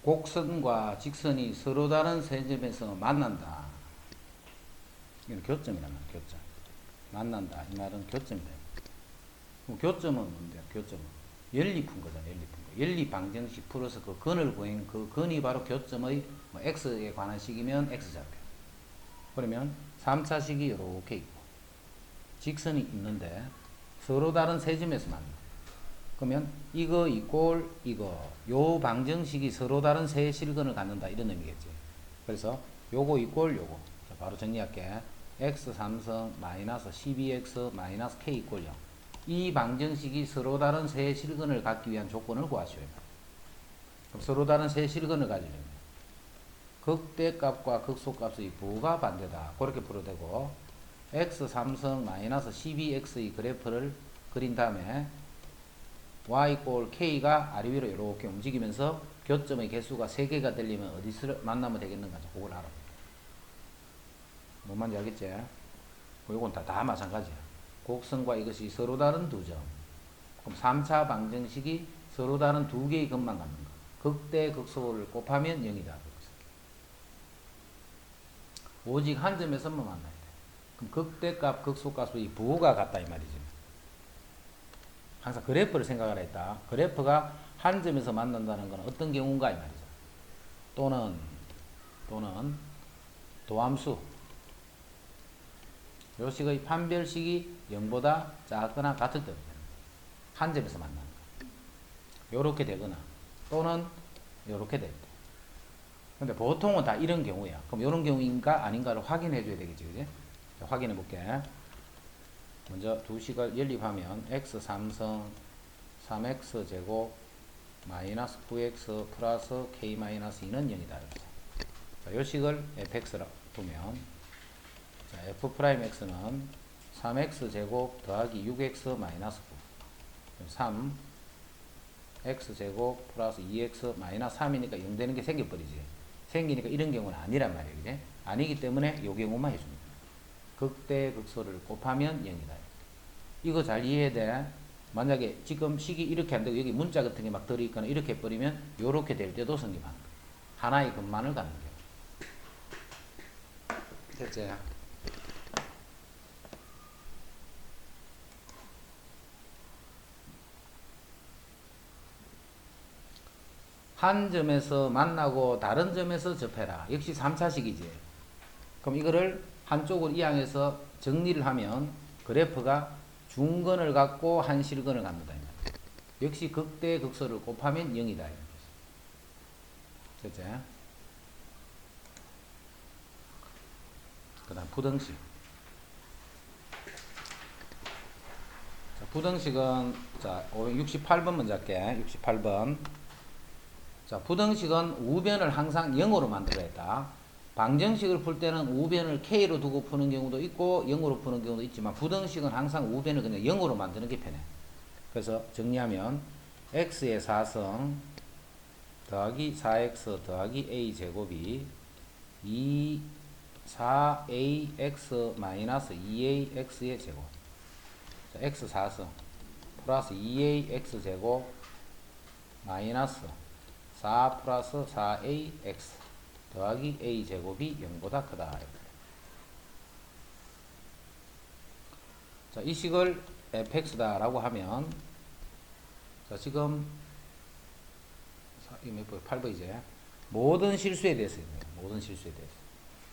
곡선과 직선이 서로 다른 세 점에서 만난다. 이건 교점이란 말이야. 교점. 만난다. 이 말은 교점이다. 그럼 교점은 뭔데요? 교점은 연립푼 거잖아. 연립푼 거. 연립 방정식 풀어서 그 근을 구한 그 근이 바로 교점의 뭐 x에 관한 식이면 x좌표. 그러면 3차식이 이렇게 있고 직선이 있는데 서로 다른 세 점에서 만나. 그러면 이거 이꼴 이거 요 방정식이 서로 다른 세 실근을 갖는다 이런 의미겠지. 그래서 요거 이꼴 요거. 자, 바로 정리할게. x 3성 마이너스 12x 마이너스 k 이꼴 0. 이 방정식이 서로 다른 세 실근을 갖기 위한 조건을 구하시오. 그럼 서로 다른 세 실근을 가지려면 극대값과 극소값의 부호가 반대다. 그렇게 풀어도 되고 x 3성 마이너스 12x의 그래프를 그린 다음에 y 꼴 k가 아래 위로 이렇게 움직이면서 교점의 개수가 3개가 되려면 어디서 만나면 되겠는가? 그걸 알아. 뭔 말인지 알겠지? 이건 다 마찬가지야. 곡선과 이것이 서로 다른 두 점. 그럼 3차 방정식이 서로 다른 두 개의 근만 갖는 거. 극대 극소를 곱하면 0이다. 오직 한 점에서만 만나야 돼. 그럼 극대값 극소값의 부호가 같다 이 말이지. 항상 그래프를 생각하라 했다. 그래프가 한 점에서 만난다는 것은 어떤 경우인가 이 말이죠. 또는 도함수. 요식의 판별식이 0보다 작거나 같을 때 한 점에서 만나는 거. 요렇게 되거나 또는 요렇게 될 때. 근데 보통은 다 이런 경우야. 그럼 이런 경우인가 아닌가를 확인해 줘야 되겠지. 그지? 자, 확인해 볼게. 먼저 두 식을 연립하면 x 3성 3x 제곱 마이너스 9x 플러스 k 마이너스 2는 0이다. 자, 요 식을 fx라고 두면 자, f 프라임 x는 3x 제곱 더하기 6x 마이너스 9 3 x 제곱 플러스 2x 마이너스 3이니까 0 되는 게 생겨버리지. 생기니까 이런 경우는 아니란 말이에요. 그지? 아니기 때문에 요 경우만 해줍니다. 극대 극소를 곱하면 0이다. 이거 잘 이해해야 돼. 만약에 지금 식이 이렇게 안 되고 여기 문자 같은 게 막 들어있거나 이렇게 해버리면 요렇게 될 때도 성립하는 거야. 하나의 근만을 갖는 거야. 됐지? 한 점에서 만나고 다른 점에서 접해라. 역시 3차식이지. 그럼 이거를 한쪽으로 이항해서 정리를 하면 그래프가 중근을 갖고 한 실근을 갖는다. 역시 극대 극소를 곱하면 0이다. 됐지? 그 다음 부등식. 자, 부등식은 자 568번 먼저 할게. 68번. 자, 부등식은 우변을 항상 0으로 만들어야 했다. 방정식을 풀 때는 우변을 k로 두고 푸는 경우도 있고 0으로 푸는 경우도 있지만 부등식은 항상 우변을 그냥 0으로 만드는 게 편해. 그래서 정리하면 x의 4성 더하기 4x 더하기 a 제곱이 4ax 마이너스 2ax의 제곱. 자, x 4성 플러스 2ax 제곱 마이너스 4 플러스 4ax 더하기 a 제곱이 0보다 크다. 자, 이 식을 fx다 라고 하면 자, 지금 이 몇 번? 8번이제 모든 실수에 대해서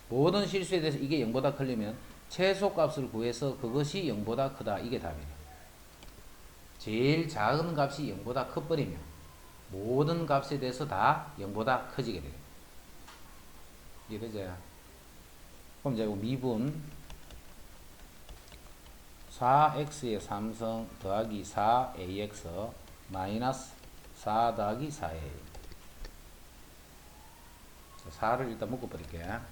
모든 실수에 대해서 이게 0보다 크려면 최소값을 구해서 그것이 0보다 크다. 이게 답이에요. 제일 작은 값이 0보다 커버리면 모든 값에 대해서 다 0보다 커지게 돼요. 이해되죠? 그럼 이제 미분 4x의 3성 더하기 4ax 마이너스 4 더하기 4a. 4를 일단 묶어버릴게요.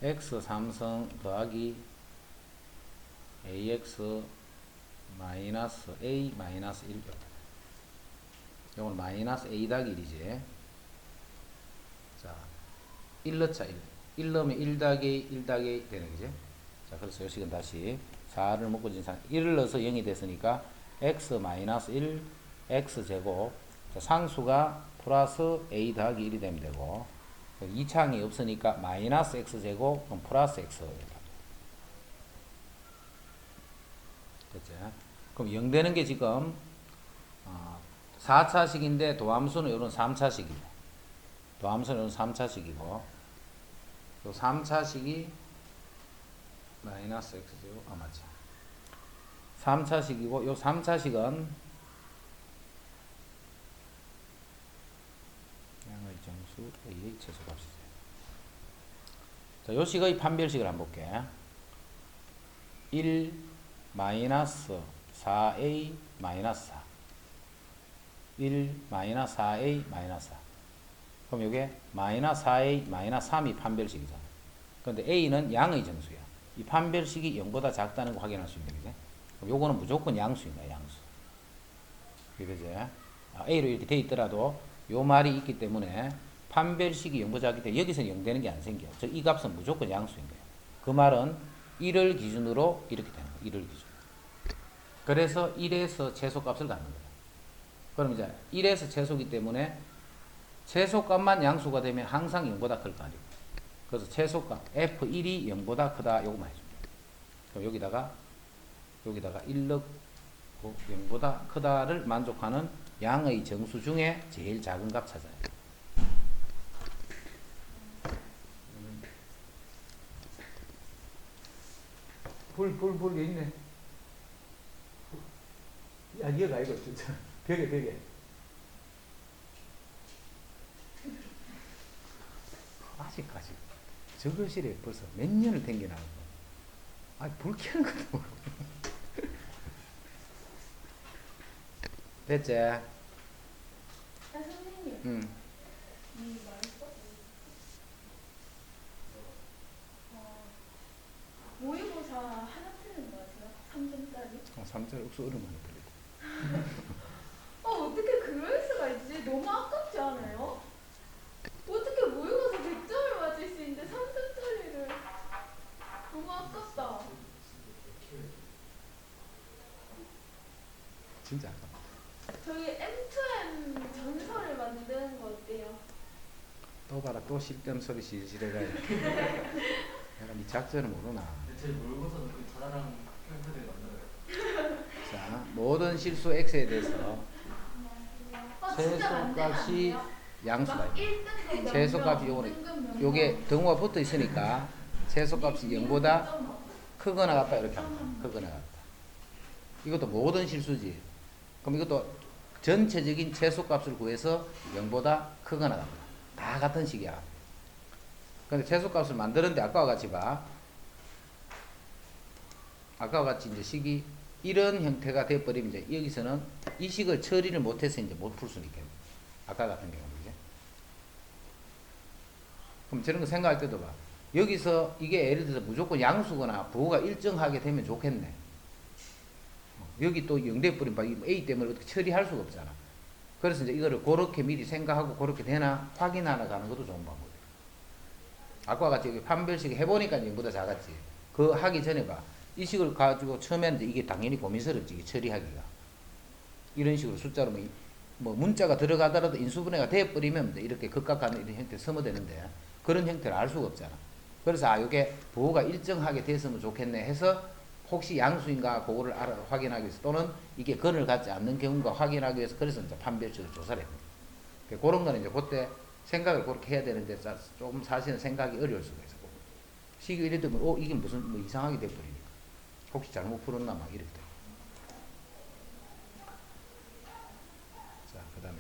x 3성 더하기 ax 마이너스 a 마이너스 1. 이건 마이너스 a 더하기 1이지. 자, 1 넣자. 1 넣으면 1 더하기 1 더하기 되는 거지. 자, 그래서 요 식은 다시 4를 묶어준 상태. 1을 넣어서 0이 됐으니까 x 마이너스 1 x 제곱. 자, 상수가 플러스 a 더하기 1이 되면 되고 2차항이 없으니까 마이너스 x제곱 그럼 플러스 x 됐죠? 그럼 0 되는 게 지금 4차식인데 도함수는 이런 3차식이고 도함수는 이런 3차식이고 요 3차식이 마이너스 x제곱 맞죠? 3차식이고 요 3차식은 양의 정수 a의 최소값이죠. 자, 요 식의 판별식을 한번 볼게. 1 마이너스 4a 마이너스 4 1 마이너스 4a 마이너스 4 그럼 요게 마이너스 4a 마이너스 3이 판별식이잖아. 그런데 a는 양의 정수야. 이 판별식이 0보다 작다는 거 확인할 수 있는 거지. 그럼 요거는 무조건 양수인 거야, 양수. 그게 되지? a로 이렇게 돼 있더라도 요 말이 있기 때문에 판별식이 0보다 작기 때문에 여기서 0 되는 게 안 생겨. 즉 이 값은 무조건 양수인 거야. 그 말은 1을 기준으로 이렇게 되는 거야. 1을 기준. 그래서 1에서 최소값을 갖는 거야. 그럼 이제 1에서 최소기 때문에 최소값만 양수가 되면 항상 0보다 클 거 아니고. 그래서 최소값 F1이 0보다 크다 요거만 해줍니다. 그럼 여기다가 1 넣고 0보다 크다를 만족하는 양의 정수 중에 제일 작은 값 찾아야 돼. 불 있네. 야, 얘가 이거 진짜 벽에. 아직까지 저 거실에 벌써 몇 년을 댕겨나고 불 켜는 것도 모르고 됐지? 선생님. 응. 모의고사 하나 틀린 거 같아요? 3점짜리? 3절 억수 어려운 거 들리고. 어떻게 그럴 수가 있지? 너무 아깝지 않아요? 어떻게 모의고사 100점을 맞을 수 있는데 3점짜리를 너무 아깝다. 진짜 아깝다. 저희 M2M 전설을 만드는 거 어때요? 또 봐라, 또 실점 소리 실실해가. 내가 네 작전을 모르나. 제 모의고사는 그 자라랑 팬들이 만들어요. 자, 모든 실수 x에 대해서 진짜 최소값이 양수가 막 있다. 1등급 최소값이 요게 등호가 붙어 있으니까 최소값이 0보다 크거나 같다 이렇게 합니다. 크거나 같다. 이것도 모든 실수지. 그럼 이것도 전체적인 최소값을 구해서 0보다 크거나 같다. 다 같은 식이야. 근데 최소값을 만드는데 아까와 같이 봐. 아까와 같이 이제 식이 이런 형태가 돼버리면 이제 여기서는 이 식을 처리를 못해서 이제 못 풀 수는 있겠네. 아까 같은 경우는 이제. 그럼 저런 거 생각할 때도 봐. 여기서 이게 예를 들어서 무조건 양수거나 부호가 일정하게 되면 좋겠네. 여기 또 0돼 버리면 봐. A 때문에 어떻게 처리할 수가 없잖아. 그래서 이제 이거를 그렇게 미리 생각하고 그렇게 되나 확인하러 가는 것도 좋은 방법이에요. 아까 같이 여기 판별식 해보니까 0보다 작았지. 그 하기 전에 봐. 이 식을 가지고 처음에는 이게 당연히 고민스럽지. 이게 처리하기가. 이런 식으로 숫자로 뭐 문자가 들어가더라도 인수분해가 돼버리면 이렇게 극각하는 이런 형태 서머되는데 그런 형태를 알 수가 없잖아. 그래서 이게 부호가 일정하게 됐으면 좋겠네 해서 혹시 양수인가 그거를 확인하기 위해서 또는 이게 근을 갖지 않는 경우가 확인하기 위해서 그래서 이제 판별식을 조사를 해요. 그런 거는 이제 그때 생각을 그렇게 해야 되는데 조금 사실은 생각이 어려울 수가 있어. 식이 이래 되면 이게 무슨 뭐 이상하게 돼버리니까 혹시 잘못 풀었나 막 이렇게 돼. 자, 그 다음에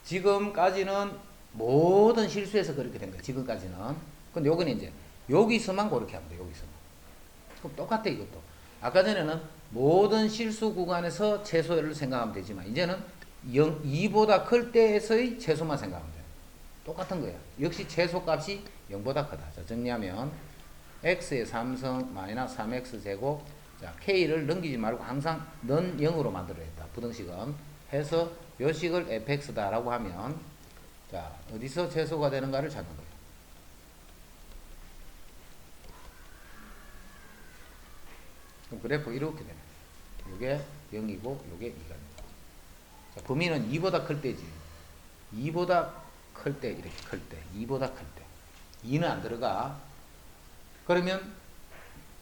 지금까지는 모든 실수에서 그렇게 된 거야. 지금까지는. 근데 요거는 이제 여기서만 그렇게 하면 돼. 여기서만. 그럼 똑같아 이것도. 아까 전에는 모든 실수 구간에서 최소를 생각하면 되지만 이제는 2보다 클 때에서의 최소만 생각하면 돼. 똑같은 거야. 역시 최소값이 0보다 크다. 자, 정리하면 x의 3성 마이너스 3x 제곱. 자, k를 넘기지 말고 항상 넌 0으로 만들어야겠다. 부등식은 해서 요 식을 fx다라고 하면 자, 어디서 최소가 되는가를 찾는 거예요. 그럼 그래프 이렇게 되네. 요게 0이고 요게 2가 됩니다. 범위는 2보다 클 때지. 2보다 클 때, 이렇게 클 때, 2보다 클 때. 2는 안 들어가. 그러면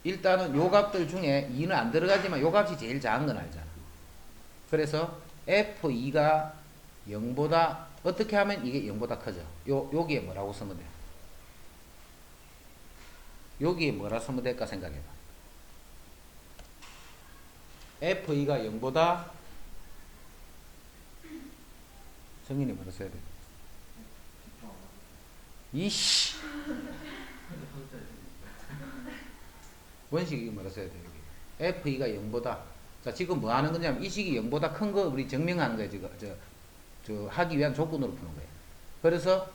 일단은 요 값들 중에 2는 안 들어가지만 요 값이 제일 작은 건 알잖아. 그래서 F2가 0보다 어떻게 하면 이게 0보다 커져? 여기에 뭐라고 쓰면 돼? 여기에 뭐라 쓰면 될까 생각해봐. F2가 0보다 정인이 뭐라 써야 돼? 이씨 원식이 뭐라 써야 돼 여기. F2가 0보다 자 지금 뭐 하는 거냐면 이 식이 0보다 큰 거 우리 증명하는 거야 지금 저 하기 위한 조건으로 푸는 거예요. 그래서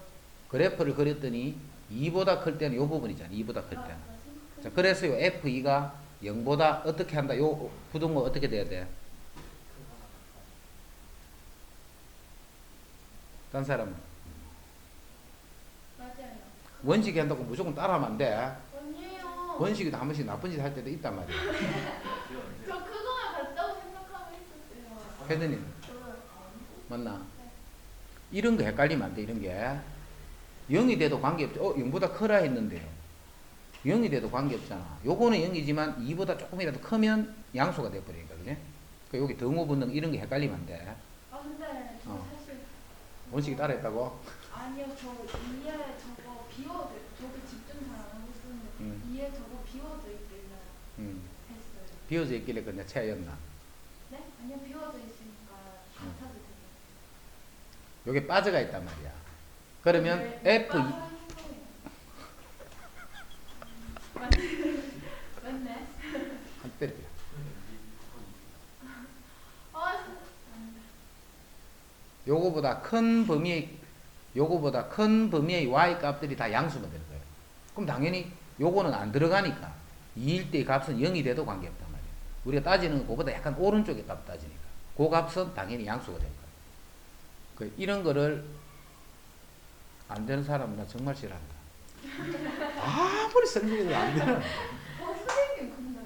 그래프를 그렸더니 2보다 클 때는 요 부분이잖아. 2보다 클 때는. 자 그래서 요 F2가 0보다 어떻게 한다? 요 부등호 어떻게 돼야 돼? 딴 사람은 맞아요. 원식이 한다고 무조건 따라하면 안 돼. 아니에요. 원식이도 한 번씩 나쁜 짓 할 때도 있단 말이야. 저 그거만 같다고 생각하고 있었어요. 패드님 저는 맞나? 네. 이런 거 헷갈리면 안 돼. 이런 게 0이 돼도 관계없죠. 0보다 커라 했는데요. 0이 돼도 관계없잖아. 요거는 0이지만 2보다 조금이라도 크면 양수가 돼버리니까 그지? 그러니까 여기 등호 분능 이런 게 헷갈리면 안 돼. 아 근데 저 어. 사실 원식이 따라했다고? 아니요 저 2에 저거 비워져 저도 집중 잘 안 하고 있었는데 2에 저거 비워져 있길래 했어요. 비어져 있길래 그냥 채였나? 네? 아니요 비워져 있으니까 다 찾을 텐데. 요게 빠져가 있단 말이야. 그러면 F2 맞네. 한 때려. 요거보다 큰 범위의 y 값들이 다 양수가 될 거예요. 그럼 당연히 요거는 안 들어가니까 2일 때 값은 0이 돼도 관계없단 말이에요. 우리가 따지는 것보다 약간 오른쪽에 값 따지니까 그 값은 당연히 양수가 될 거예요. 이런 거를 안 되는 사람은 나 정말 싫어한다. 아무리 설명해도 안 되는. 선생님 근데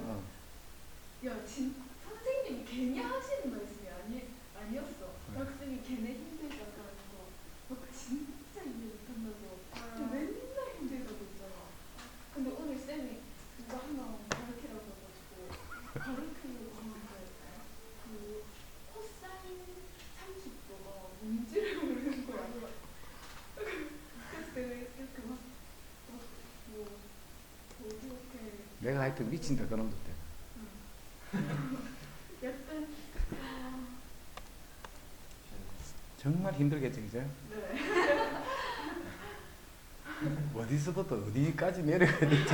선생님이 괜히 하시는 말씀이 아니었어. 학생이 걔네 힘들다고 하고 진짜 이해 못한다고 맨날 힘들다고 했잖아. 근데 오늘 쌤이 그거 하나 가르치라고 해가지고 가르치려고 하는데 그 코사인 30도가 뭔지를 모르는 거야. 그래서 내가 이렇게 막 어떻게 내가 하여튼 미친다 그런 것 때문에. 약간 정말 힘들겠지 그죠? 네. 어디서부터 어디까지 내려가야 될지.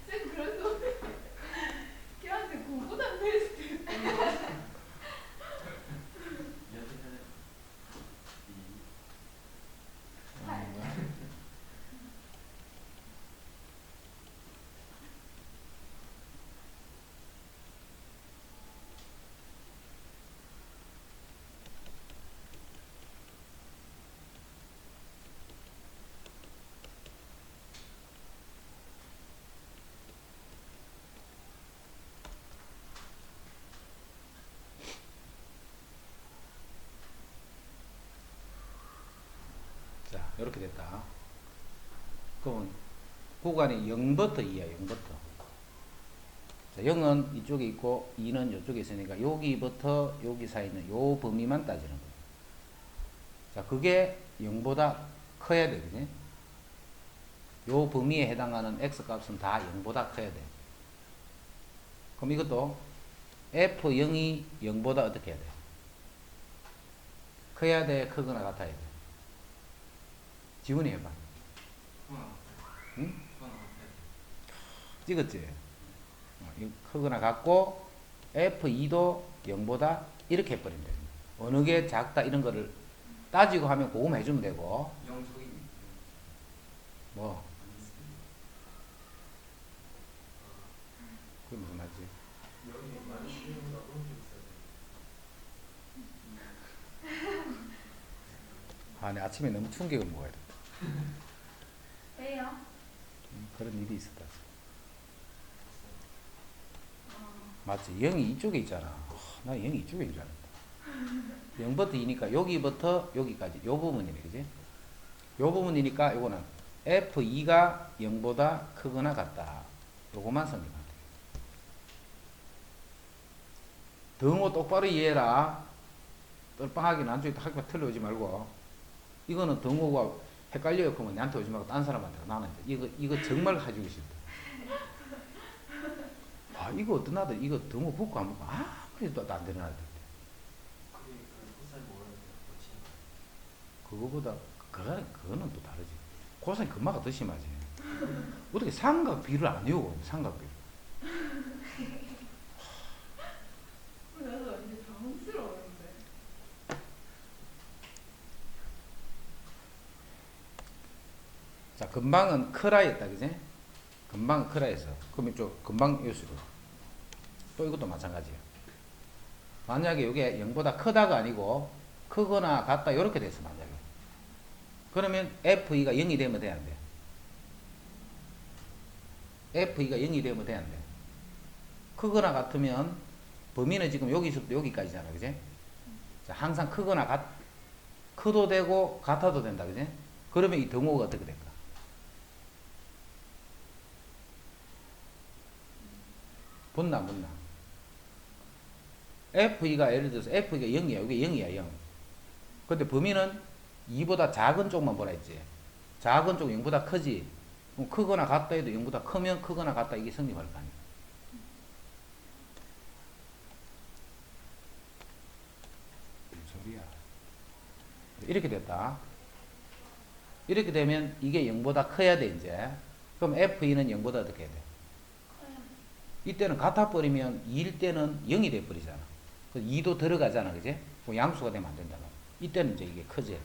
쌤 그래서 걔한테 공부단 테스트 자, 이렇게 됐다. 그러면 구간이 0부터 2야, 0부터. 자, 0은 이쪽에 있고 2는 이쪽에 있으니까 여기부터 여기 사이에 있는 요 범위만 따지는 거예요. 자, 그게 0보다 커야 돼, 그지? 요 범위에 해당하는 x 값은 다 0보다 커야 돼. 그럼 이것도 f0이 0보다 어떻게 해야 돼? 커야 돼, 크거나 같아야 돼? 지훈이 해봐. 응? 찍었지? 크거나 같고 F2도 0보다 이렇게 해버리면 됩니다. 어느 게 작다 이런 거를 따지고 하면 그거만 해주면 되고 뭐 그게 무슨 말이지? 아니 아침에 너무 충격을 먹어야 돼. 왜요? 그런 일이 있었다. 맞지? 0이 이쪽에 있잖아. 나 0이 이쪽인 줄 알았다. 0부터 2니까 여기부터 여기까지 요 부분이네, 그지? 요 부분이니까 요거는 F2가 0보다 크거나 같다. 요거만 성립하면 돼. 등호 똑바로 이해해라. 똘빵하게 난중에 학교 틀려오지 말고. 이거는 등호가 헷갈려요. 그러면 나한테 오지 말고 딴 사람한테. 나는 이거 정말 가지고 싶다. 아, 이거 어떤 아들 이거 등호 붙고 안 붙고 그래도 안 되는 아들. 그게 코사인 뭐라는 거지? 그거보다 그거는 또 다르지. 고사인 금마가 더 심하지. 어떻게 삼각 비를 안 외워? 삼각 비. 나도 완전 당황스러운데. 자, 금방은 크라였다, 그지? 금방은 크라였어. 그러면 좀 금방 요수로. 또 이것도 마찬가지야. 만약에 이게 0보다 크다가 아니고 크거나 같다 이렇게 됐어, 만약에. 그러면 F2가 0이 되면 돼, 안 돼? F2가 0이 되면 돼, 안 돼? 크거나 같으면 범위는 지금 여기서부터 여기까지잖아, 그지? 자, 항상 크도 되고 같아도 된다, 그지? 그러면 이 등호가 어떻게 될까? 붙나 안 붙나? F2가 예를 들어서 F2가 0이야. 여기 0이야, 0. 근데 범위는 2보다 작은 쪽만 보라 했지. 작은 쪽 0보다 크지. 그럼 크거나 같다 해도 0보다 크면 크거나 같다 이게 성립할 거 아니야. 무슨 소리야. 이렇게 됐다. 이렇게 되면 이게 0보다 커야 돼, 이제. 그럼 F2는 0보다 어떻게 해야 돼? 이때는 같아버리면 2일 때는 0이 돼버리잖아. 2도 들어가잖아, 그지? 양수가 되면 안 된다. 이때는 이제 이게 커져야 돼.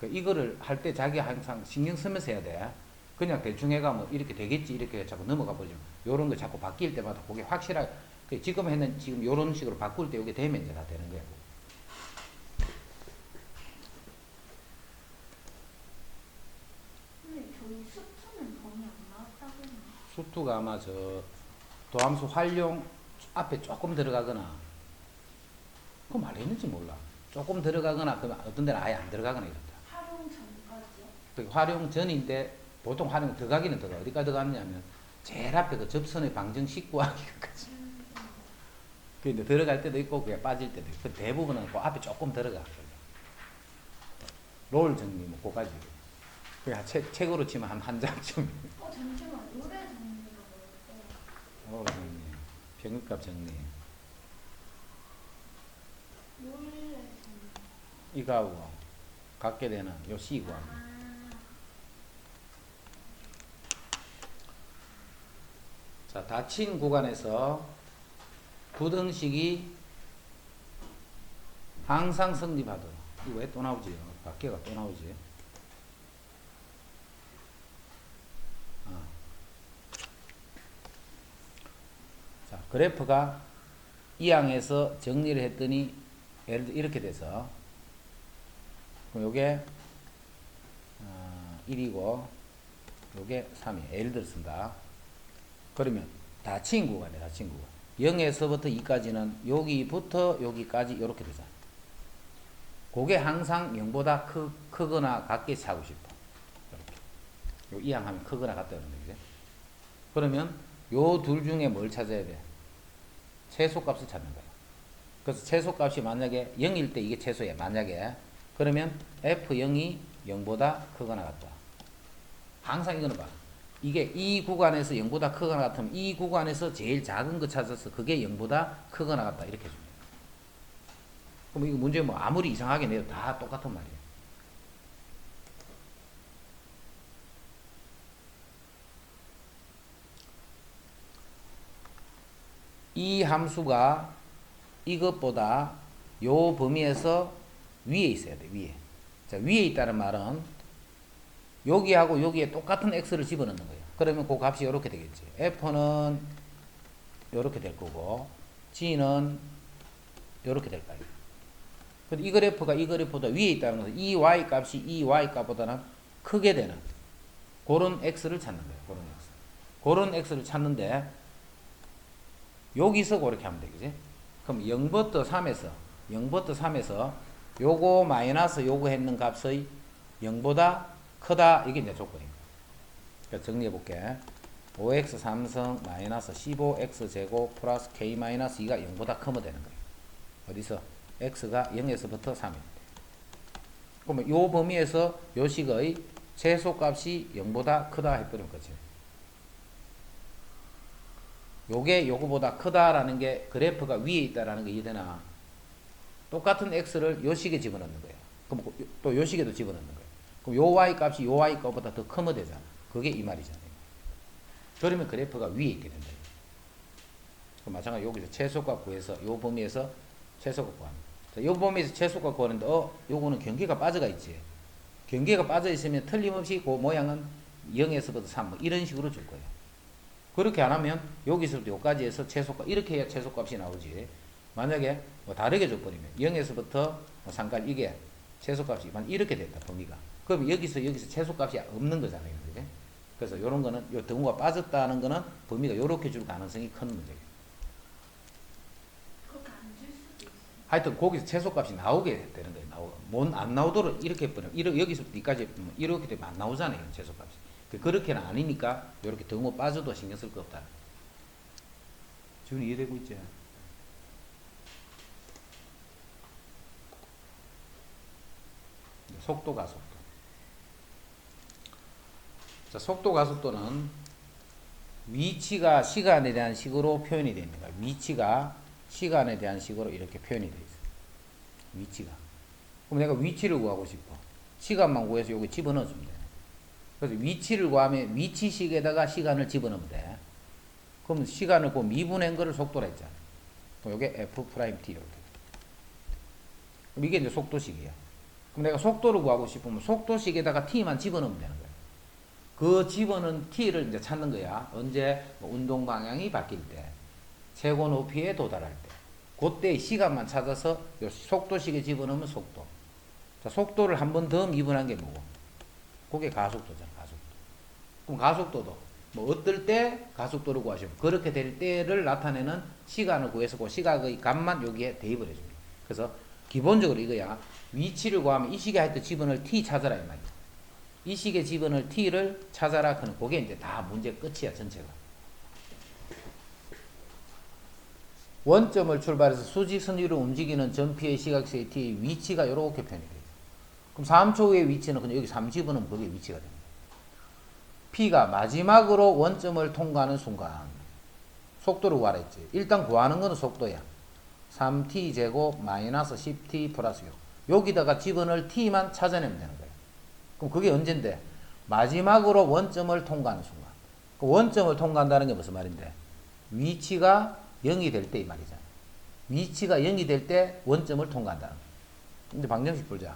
이거를 할 때 자기 항상 신경 쓰면서 해야 돼. 그냥 대충 해가 뭐 이렇게 되겠지 이렇게 자꾸 넘어가 버리면 요런 거 자꾸 바뀔 때마다 그게 확실하게 지금 요런 식으로 바꿀 때 이게 되면 이제 다 되는 거야. 근데 저희 수투는 범위 안 나왔다고 했나? 수투가 아마 도함수 활용 앞에 조금 들어가거나 그거 말했는지 몰라. 조금 들어가거나 그러면 어떤 데는 아예 안 들어가거나 이렇다. 활용 전까지요? 활용 전인데 보통 활용 들어가기는 들어가. 어디까지 들어가느냐면 제일 앞에 그 접선의 방정 19하기까지. 근데 들어갈 때도 있고 그냥 빠질 때도 있고 대부분은 그 앞에 조금 들어가. 롤 정리 뭐 그까지. 그냥 책으로 치면 한 장쯤. 잠시만. 노래 정리가 뭐였어요? 정리. 평균값 정리. 노래 정리. 이거하고 갖게 되는 요 C 구합니다. 자, 닫힌 구간에서 부등식이 항상 성립하도록. 이거 왜 또 나오지? 밖에가 또 나오지? 자, 그래프가 이 항에서 정리를 했더니 예를 들어 이렇게 돼서 그럼 요게 1이고 요게 3이에요. 예를 들어 쓴다. 그러면 닫힌 구간이에요. 닫힌 구간. 0에서부터 2까지는 여기부터 여기까지 이렇게 되잖아. 그게 항상 0보다 크거나 같게 하고 싶어. 이렇게. 이 항하면 크거나 같다 그러는 거지. 그러면 요 둘 중에 뭘 찾아야 돼? 최소값을 찾는 거야. 그래서 최소값이 만약에 0일 때 이게 최소야. 만약에. 그러면 F0이 0보다 크거나 같다. 항상 이거는 봐. 이게 이 구간에서 0보다 크거나 같으면 이 구간에서 제일 작은 거 찾아서 그게 0보다 크거나 같다. 이렇게 해줍니다. 그럼 이거 문제 뭐 아무리 이상하게 내도 다 똑같은 말이에요. 이 함수가 이것보다 요 범위에서 위에 있어야 돼. 위에. 자, 위에 있다는 말은 여기하고 여기에 똑같은 x를 집어넣는 거예요. 그러면 그 값이 이렇게 되겠지. f는 이렇게 될 거고 g는 이렇게 될 거예요. 근데 이 그래프가 이 그래프보다 위에 있다는 것은 이 y 값이 이 y 값보다는 크게 되는 그런 x를 찾는 거예요. 그런 x. 그런 x를 찾는데 여기서 그렇게 하면 돼. 그지? 그럼 0부터 3에서 요거 마이너스 요거 했는 값의 0보다 크다. 이게 이제 조건이에요. 그러니까 정리해 볼게. 5x 3승 마이너스 15x 제곱 플러스 k 마이너스 2가 0보다 크면 되는 거예요. 어디서? x가 0에서부터 3입니다. 그러면 요 범위에서 요 식의 최소값이 0보다 크다 해버리면 거지. 요게 요거보다 크다라는 게 그래프가 위에 있다라는 게 이해되나? 똑같은 x를 요 식에 집어넣는 거예요. 그럼 또 요 식에도 집어넣는 거예요. 그럼 요 y 값이 요 y 값보다 더 크면 되잖아. 그게 이 말이잖아요. 그러면 그래프가 위에 있게 된다. 그럼 마찬가지로 여기서 최소값 구해서 요 범위에서 최소값 구합니다. 자, 요 범위에서 최소값 구하는데 요거는 경계가 빠져가 있지. 경계가 빠져 있으면 틀림없이 그 모양은 0에서부터 3 뭐 이런 식으로 줄 거예요. 그렇게 안 하면 여기서부터 여기까지 해서 최소값 이렇게 해야 최소값이 나오지. 만약에 뭐 다르게 줘버리면 0에서부터 3까지 이게 최소값이 이렇게 됐다 범위가. 그럼 여기서 최소값이 없는 거잖아요. 그게? 그래서 이런 거는 요 등호가 빠졌다는 거는 범위가 이렇게 줄 가능성이 큰 문제예요. 그렇게 안 줄 수도 있어요. 하여튼 거기서 최소값이 나오게 되는 거예요. 안 나오도록 이렇게 해버리면 여기서부터 여기까지 이렇게 되면 안 나오잖아요. 최소값이. 그렇게는 아니니까 이렇게 등호 빠져도 신경 쓸 거 없다. 지금 이해되고 있지? 속도 가속도. 자, 속도 가속도는 위치가 시간에 대한 식으로 표현이 됩니다. 위치가 시간에 대한 식으로 이렇게 표현이 되어 있어요. 위치가. 그럼 내가 위치를 구하고 싶어. 시간만 구해서 여기 집어넣어 주면 돼. 그래서 위치를 구하면 위치식에다가 시간을 집어넣으면 돼. 그럼 시간을 그 미분한 거를 속도라 했잖아. 그럼 이게 f'(t) 이렇게. 그럼 이게 이제 속도식이야. 그럼 내가 속도를 구하고 싶으면 속도식에다가 t만 집어넣으면 되는 거야. 그 집어넣은 t를 이제 찾는 거야. 언제? 뭐 운동 방향이 바뀔 때, 최고 높이에 도달할 때, 그때의 시간만 찾아서 속도식에 집어넣으면 속도. 자, 속도를 한 번 더 미분한 게 뭐고? 그게 가속도잖아. 가속도. 그럼 가속도도 뭐 어떨 때 가속도를 구하시면 그렇게 될 때를 나타내는 시간을 구해서 그 시각의 값만 여기에 대입을 해줍니다. 그래서 기본적으로 이거야. 위치를 구하면 이 식에 하여튼 집어넣을 t 찾아라 이 말이야. 이 식에 집어넣을 t를 찾아라. 그는 그게 이제 다 문제 끝이야 전체가. 원점을 출발해서 수직선 위로 움직이는 전피의 시각세의 t의 위치가 이렇게 표현이 돼요. 그럼 3초의 위치는 그냥 여기 3 집어넣으면 그게 위치가 됩니다. p가 마지막으로 원점을 통과하는 순간 속도를 구하라 했지. 일단 구하는 거는 속도야. 3t 제곱 마이너스 10t 플러스 6. 여기다가 집어넣을 t만 찾아내면 되는 거예요. 그럼 그게 언젠데? 마지막으로 원점을 통과하는 순간. 그 원점을 통과한다는 게 무슨 말인데? 위치가 0이 될 때 이 말이잖아. 위치가 0이 될 때 원점을 통과한다는 거예요. 근데 방정식 풀자.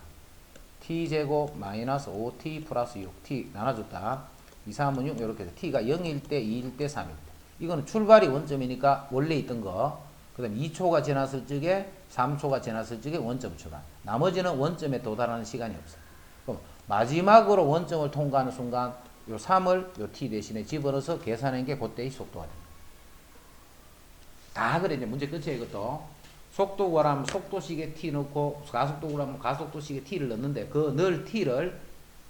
t제곱 마이너스 5t 플러스 6t 나눠줬다. 2, 3은 6 이렇게 해서 t가 0일 때, 2일 때, 3일 때. 이거는 출발이 원점이니까 원래 있던 거. 그 다음에 2초가 지났을 적에 3초가 지났을 적에 원점 출발. 나머지는 원점에 도달하는 시간이 없어. 그럼 마지막으로 원점을 통과하는 순간 요 3을 요 t 대신에 집어넣어서 계산한 게 그때의 속도가 됩니다. 다 그래. 이제 문제 끝이에요. 이것도. 속도 구하라면 속도식에 t 넣고 가속도 구하라면 가속도식에 t를 넣는데 그 넣을 t를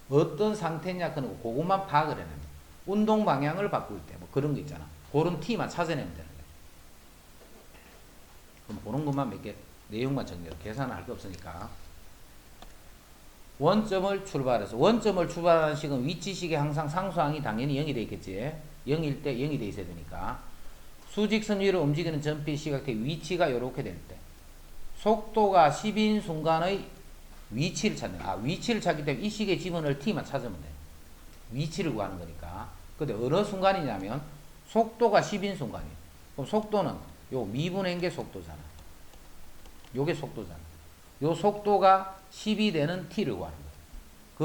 어떤 상태냐 그거만 파악을 해내는 거예요. 운동 방향을 바꿀 때 뭐 그런 거 있잖아. 그런 t만 찾아내면 되는 거예요. 그럼 그런 것만 몇 개 내용만 정리해서 계산을 할 게 없으니까. 원점을 출발하는 식은 위치식에 항상 상수항이 당연히 0이 돼 있겠지. 0일 때 0이 돼 있어야 되니까. 수직선 위로 움직이는 전피의 시각의 위치가 이렇게 될 때 속도가 10인 순간의 위치를 찾는 거야. 위치를 찾기 때문에 이 식에 집어넣을 t만 찾으면 돼. 위치를 구하는 거니까. 근데 어느 순간이냐면 속도가 10인 순간이에요. 그럼 속도는 요 미분한 게 속도잖아. 요게 속도잖아. 요 속도가 10이 되는 t를 구하는 거야.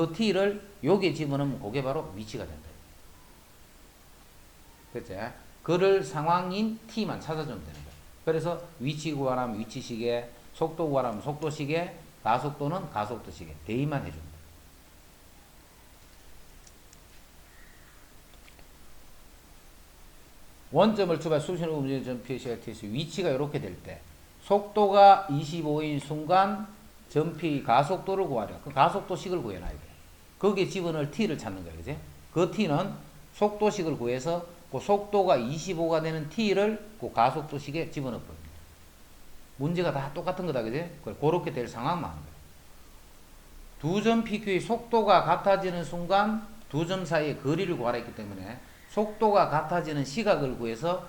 그 t를 요게 집어넣으면 그게 바로 위치가 된다. 그치? 그를 상황인 t만 찾아주면 되는 거야. 그래서 위치 구하라면 위치시계, 속도 구하라면 속도시계, 가속도는 가속도시계. 대입만 해줍니다. 원점을 출발 수신으로 움직이는 전피의 시각 t에서 위치가 이렇게 될 때 속도가 25인 순간 전피 가속도를 구하려. 그 가속도식을 구해놔야 돼. 거기에 집어넣을 t를 찾는 거야, 그지? 그 t는 속도식을 구해서 그 속도가 25가 되는 t를 그 가속도식에 집어넣어버려. 문제가 다 똑같은 거다, 그지? 그렇게 될 상황만 하는 거야. 두 점 PQ의 속도가 같아지는 순간 두 점 사이의 거리를 구하라 했기 때문에 속도가 같아지는 시각을 구해서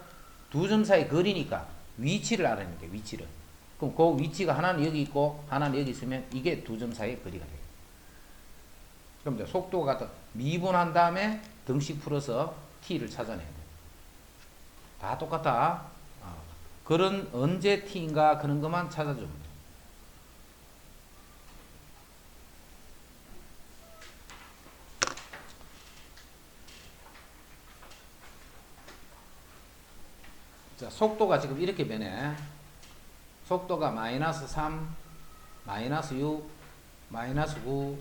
두 점 사이 거리니까 위치를 알아내는 게 위치를. 그럼 그 위치가 하나는 여기 있고 하나는 여기 있으면 이게 두 점 사이의 거리가 돼요. 그럼 이제 속도가 같아 미분한 다음에 등식 풀어서 t를 찾아내야 돼. 다 똑같아. 그런 언제 t인가 그런 것만 찾아주면 돼. 자, 속도가 지금 이렇게 변해. 속도가 마이너스 3, 마이너스 6, 마이너스 9,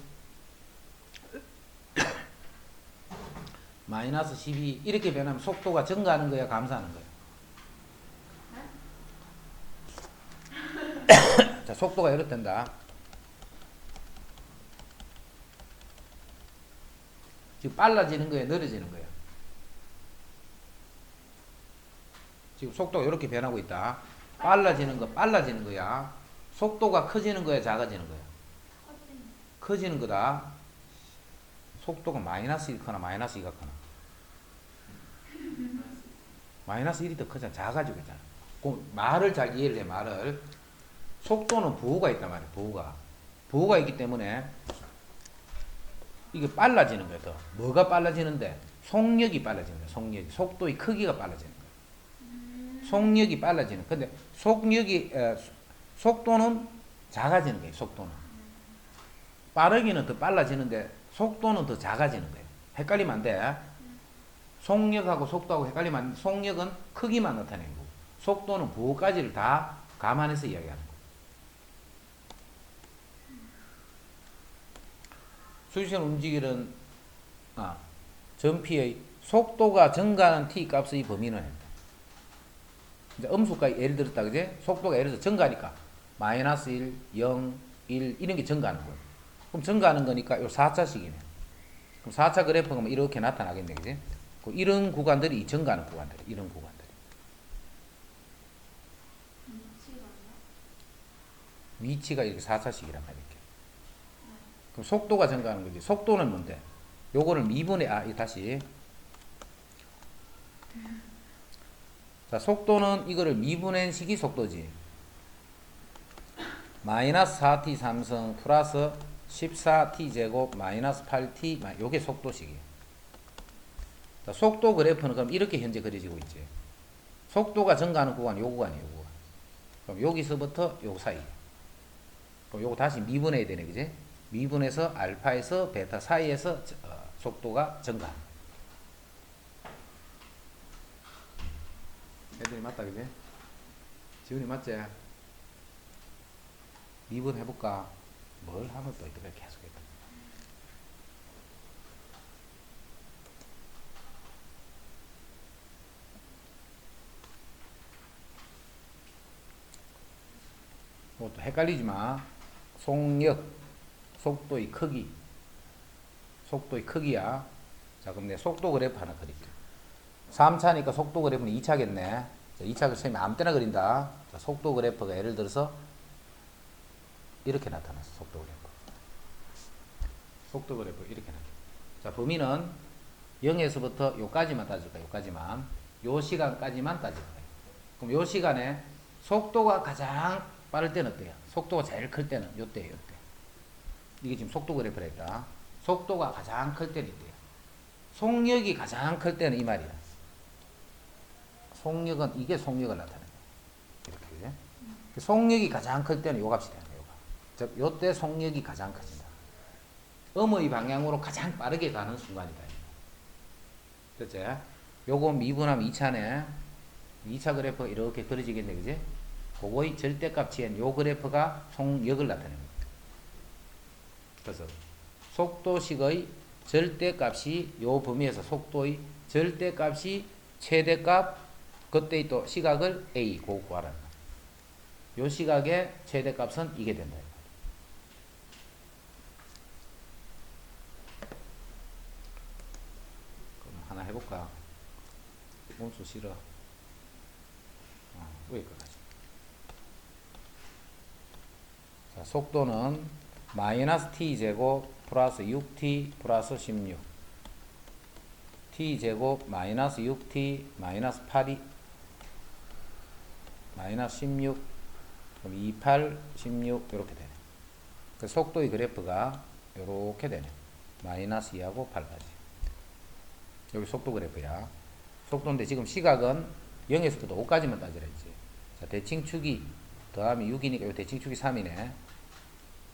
마이너스 12 이렇게 변하면 속도가 증가하는 거야, 감소하는 거야? 자, 속도가 이렇단다. 지금 빨라지는 거야, 느려지는 거야? 지금 속도가 이렇게 변하고 있다. 빨라지는 거야. 속도가 커지는 거야, 작아지는 거야? 커지는 거다. 속도가 마이너스 1 커나 마이너스 2가 커나? 마이너스 1이 더 크잖아. 작아지고 있잖아. 그 말을 잘 이해를 해, 말을. 속도는 부호가 있단 말이야, 부호가. 부호가 있기 때문에 이게 빨라지는 거야, 더. 뭐가 빨라지는데? 속력이 빨라지는 거야, 속력이. 속도의 크기가 빨라지는 거야. 속력이 빨라지는. 근데 속도는 작아지는 거예요, 속도는. 빠르기는 더 빨라지는데 속도는 더 작아지는 거예요. 헷갈리면 안 돼. 속력하고 속도하고 헷갈리면 안 돼. 속력은 크기만 나타내는 거고 속도는 부호까지를 다 감안해서 이야기하는 거예요. 수직선 움직이는 전피의 속도가 증가하는 t 값의 범위는 한다. 이제 음수까지 예를 들었다, 그지? 속도가 예를 들어서 증가하니까 마이너스 1, 0, 1 이런 게 증가하는 거예요. 그럼 증가하는 거니까 요 4차식이네. 그럼 4차 그래프가 이렇게 나타나겠네, 그지? 이런 구간들이 증가하는 구간들, 이런 구간들. 위치가 이렇게 4차식이란 말이야. 그럼 속도가 증가하는 거지. 속도는 뭔데? 요거를 미분의 다시. 자, 속도는 이거를 미분한 식이 속도지. 마이너스 4t 3성 플러스 14t 제곱 마이너스 8t 요게 속도식이에요. 자, 속도 그래프는 그럼 이렇게 현재 그려지고 있지. 속도가 증가하는 구간 요 구간이에요, 요 구간. 그럼 여기서부터 요 사이. 그럼 요거 다시 미분해야 되네, 그지? 미분해서 알파에서 베타 사이에서 속도가 증가합니다. 애들이 맞다, 그지? 지훈이 맞지? 미분 해볼까? 뭘 하면 또 이렇게 계속 했다. 그것도 헷갈리지 마. 속력, 속도의 크기. 속도의 크기야. 자, 그럼 내 속도 그래프 하나 그릴게. 3차니까 속도 그래프는 2차겠네. 2차 그래프는 아무 때나 그린다. 자, 속도 그래프가 예를 들어서 이렇게 나타났어. 속도 그래프. 속도 그래프 이렇게 나타났어. 자, 범위는 0에서부터 요까지만 따질 거야. 요까지만. 요 시간까지만 따질 거야. 그럼 요 시간에 속도가 가장 빠를 때는 어때요? 속도가 제일 클 때는 요때예요, 요때. 이게 지금 속도 그래프라 했다. 속도가 가장 클 때는 이때요. 속력이 가장 클 때는 이 말이야. 속력은 이게 속력을 나타내는 거야. 이렇게. 속력이 가장 클 때는 요 값이 되는 거야. 즉 요때 속력이 가장 커진다. 음의 방향으로 가장 빠르게 가는 순간이다. 그치? 요거 미분하면 2차네. 2차 그래프가 이렇게 그려지겠네, 그지? 그거의 절대값치엔 요 그래프가 속력을 나타내는 거야. 그래서 속도식의 절대값이 요 범위에서 속도의 절대값이 최대값 그때 또 시각을 A 고 구하라는 거야. 요 시각의 최대값은 이게 된다. 그럼 하나 해볼까? 원수 싫어. 위에 거까지. 자, 속도는 마이너스 t제곱 플러스 6t 플러스 16 t제곱 마이너스 6t 마이너스 8이 마이너스 16 그럼 28, 16 이렇게 되네. 그 속도의 그래프가 이렇게 되네. 마이너스 2하고 8까지. 여기 속도 그래프야. 속도인데 지금 시각은 0에서부터 5까지만 따지라 했지. 자, 대칭축이 더하면 6이니까 요 대칭축이 3이네.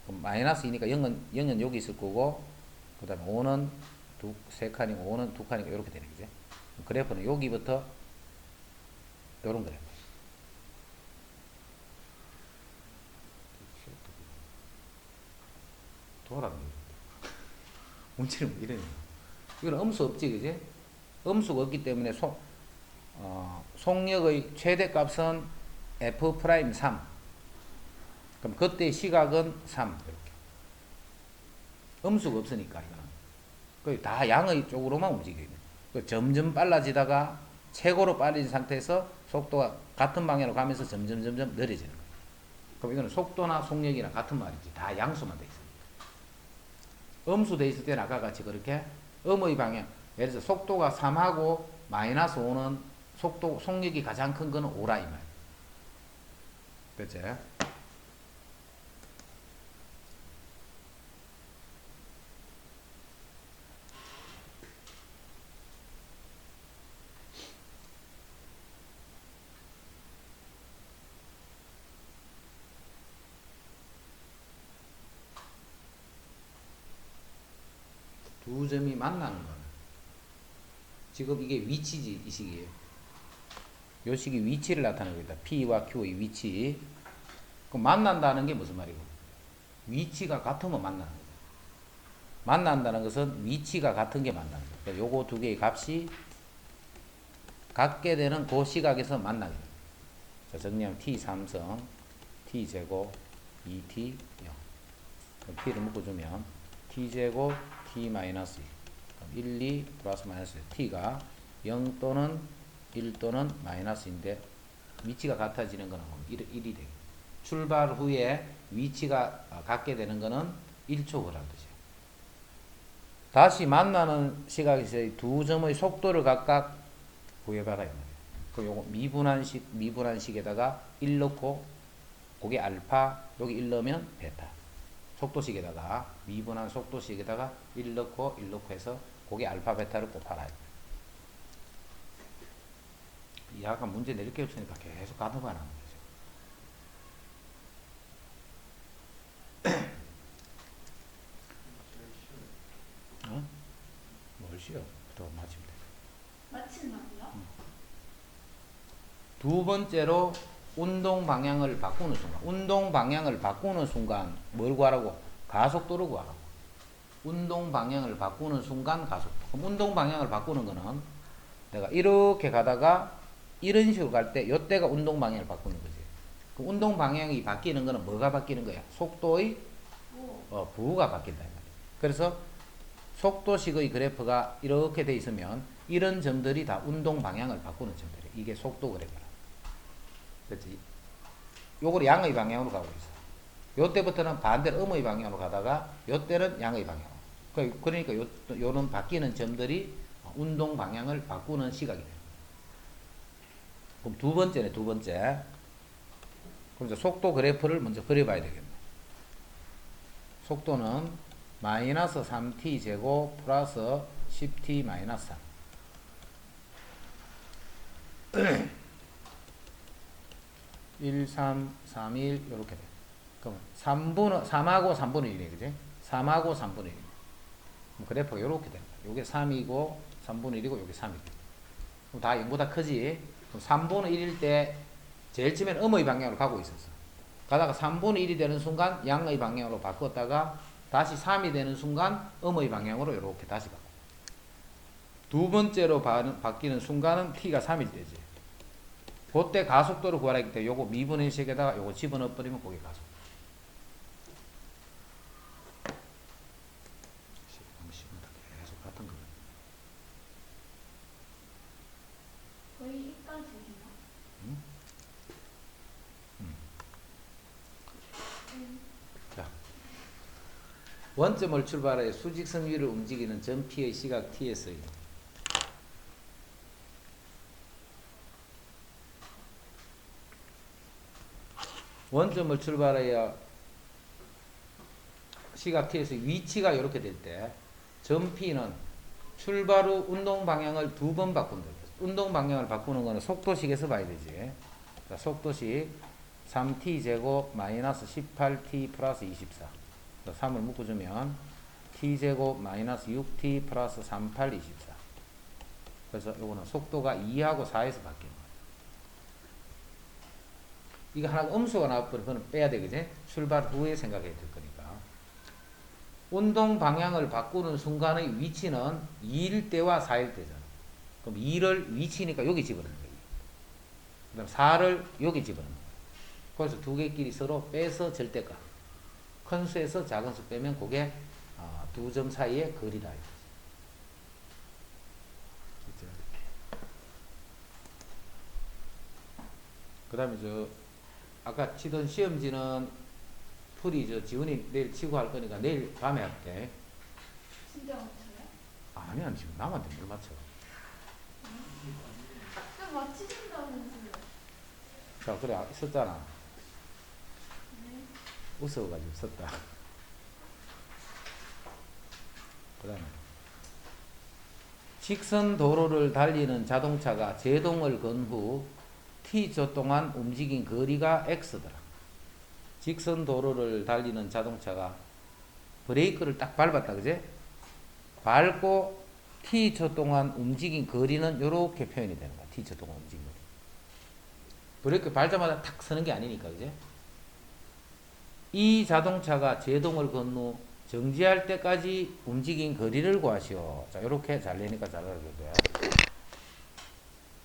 그럼 마이너스 2니까 0은 여기 있을 거고, 그 다음에 5는 3칸이고 5는 2칸이니까 이렇게 되는 거지. 그래프는 여기부터 요런 그래프. 돌아가는 거야. 문제는 뭐 이러냐. 이건 음수 없지, 그지? 음수가 없기 때문에 속력의 최대값은 f'3. 그럼 그때 시각은 3. 이렇게. 음수가 없으니까, 이거는. 거의 다 양의 쪽으로만 움직이네. 점점 빨라지다가 최고로 빨라진 상태에서 속도가 같은 방향으로 가면서 점점 느려지는 거예요. 그럼 이거는 속도나 속력이랑 같은 말이지. 다 양수만 돼 있어요. 음수 돼 있을 때는 아까 같이 그렇게 음의 방향, 예를 들어서 속도가 3하고 마이너스 5는 속력이 가장 큰 거는 5라 이 말. 그치? 두 점이 만나는 거는 지금 이게 위치지, 이 식이. 요 식이 위치를 나타내고 있다. P와 Q의 위치. 그럼 만난다는 게 무슨 말이고? 위치가 같으면 만나는 거죠. 만난다는 것은 위치가 같은 게 만나는 거예요. 그러니까 요거 두 개의 값이 같게 되는 그 시각에서 만나게 됩니다. 자, 정리하면 T 3성, T 제곱, 2T 0. 그럼 T를 묶어주면 T 제곱, T 마이너스 2. 1, 2 플러스 마이너스 2. T가 0 또는 1 또는 마이너스인데 위치가 같아지는 거는 1이 되겠죠. 출발 후에 위치가 같게 되는 거는 1초라는 뜻이에요. 다시 만나는 시각에서의 두 점의 속도를 각각 구해봐라. 그럼 요거 미분한식에다가 1 넣고 그게 알파, 여기 1 넣으면 베타. 속도식에다가 미분한 속도식에다가 1 넣고 1 넣고 해서 그게 알파 베타를 곱하라. 약간 문제 내릴 게 없으니까 계속 가늠하는 거죠. 어? 뭘 쉬어? 더 맞추면 돼. 마친다고요? 두 번째로 운동 방향을 바꾸는 순간. 운동 방향을 바꾸는 순간 뭘 구하라고? 가속도를 구하라고. 운동 방향을 바꾸는 순간 가속도. 그럼 운동 방향을 바꾸는 거는 내가 이렇게 가다가 이런 식으로 갈 때 이때가 운동 방향을 바꾸는 거지. 그럼 운동 방향이 바뀌는 거는 뭐가 바뀌는 거야? 속도의 부호가 바뀐다. 그래서 속도식의 그래프가 이렇게 돼 있으면 이런 점들이 다 운동 방향을 바꾸는 점들이에요. 이게 속도 그래프라. 그렇지? 요걸 양의 방향으로 가고 있어. 요때부터는 반대로 음의 방향으로 가다가 요때는 양의 방향으로. 그러니까 요런 바뀌는 점들이 운동 방향을 바꾸는 시각이 돼요. 그럼 두 번째네, 두 번째. 그럼 이제 속도 그래프를 먼저 그려봐야 되겠네. 속도는 마이너스 3t 제곱 플러스 10t 마이너스 3. 1, 3, 3, 1 이렇게 돼. 그럼 3하고 3분의 1이네, 그지? 3하고 3분의 1. 그래프가 이렇게 됩니다. 요게 3이고 3분의 1이고 요게 3이고. 그럼 다 0보다 크지? 그럼 3분의 1일 때 제일 처음에는 음의 방향으로 가고 있었어. 가다가 3분의 1이 되는 순간 양의 방향으로 바꿨다가 다시 3이 되는 순간 음의 방향으로 이렇게 다시 바꿔. 두 번째로 바뀌는 순간은 t가 3일 때지. 그때 가속도를 구하라 했기 때문에 요거 미분의 식에다가 요거 집어넣어 버리면 그게 가속. 계속 같은 거. 거의 이까지인가? 응? 자, 원점을 출발해 수직선 위를 움직이는 점 P의 시각 T에서의 원점을 출발하여 시각 T에서 위치가 이렇게 될 때 점 P는 출발 후 운동 방향을 2번 바꾼다. 운동 방향을 바꾸는 거는 속도식에서 봐야 되지. 자, 속도식 3t제곱 마이너스 18t 플러스 24. 3을 묶어주면 t제곱 마이너스 6t 플러스 38, 24. 그래서 이거는 속도가 2하고 4에서 바뀌는 거예요. 이거 하나 음수가 나와버리면 그건 빼야 되겠지? 출발 후에 생각해야 될 거니까. 운동 방향을 바꾸는 순간의 위치는 2일 때와 4일 때잖아. 그럼 2를 위치니까 여기 집어넣는 거예요. 그 다음 4를 여기 집어넣는 거예요. 그래서 두 개끼리 서로 빼서 절대값. 큰 수에서 작은 수 빼면 그게 두 점 사이의 거리다. 그 다음에 아까 치던 시험지는 풀이 지훈이 내일 치고 할 거니까 내일 밤에 할게. 진짜 맞춰요? 아니야, 지금 남한테 뭘 맞춰. 좀 맞히신다면서요? 자, 그래, 썼잖아. 네. 웃어가지고 썼다. 그 다음에 직선 도로를 달리는 자동차가 제동을 건 후 t조 동안 움직인 거리가 x더라. 직선 도로를 달리는 자동차가 브레이크를 딱 밟았다, 그제? 밟고 t초 동안 움직인 거리는 이렇게 표현이 되는 거야. t초 동안 움직인 거리. 브레이크 밟자마자 탁 서는 게 아니니까, 그제? 이 자동차가 제동을 건 후 정지할 때까지 움직인 거리를 구하시오. 자, 이렇게 잘 내니까 잘 알아줘야 돼.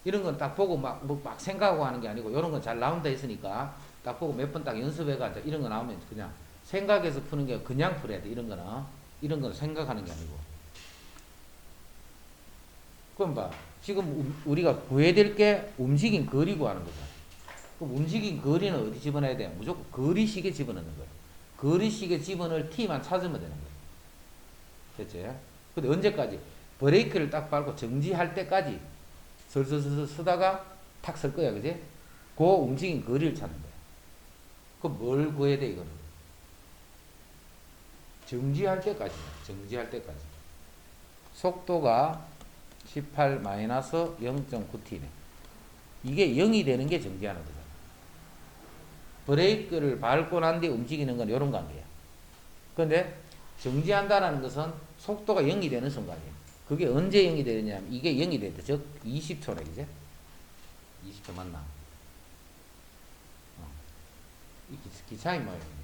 이런 건 딱 보고 막 생각하고 하는 게 아니고, 이런 건 잘 나온다 했으니까, 딱 보고 몇 번 딱 연습해가, 이런 거 나오면 그냥 생각해서 푸는 게 그냥 풀어야 돼. 이런 거는 생각하는 게 아니고. 그럼 봐. 지금 우리가 구해야 될 게 움직인 거리 구하는 거잖아. 그럼 움직인 거리는 어디 집어넣어야 돼? 무조건 거리식에 집어넣는 거야. 거리식에 집어넣을 t만 찾으면 되는 거야. 됐지? 근데 언제까지? 브레이크를 딱 밟고 정지할 때까지 슬슬슬 쓰다가 탁 설 거야, 그지? 그 움직인 거리를 찾는 거야. 그럼 뭘 구해야 돼, 이거는? 정지할 때까지야. 정지할 때까지. 속도가 18-0.9t네. 이게 0이 되는 게 정지하는 거잖아. 브레이크를 밟고 난 뒤에 움직이는 건 이런 관계야. 그런데 정지한다는 것은 속도가 0이 되는 순간이에요. 그게 언제 0이 되느냐면 이게 0이 되다. 즉 20초래, 그제? 20초 맞나? 이 기차의 모양이에요.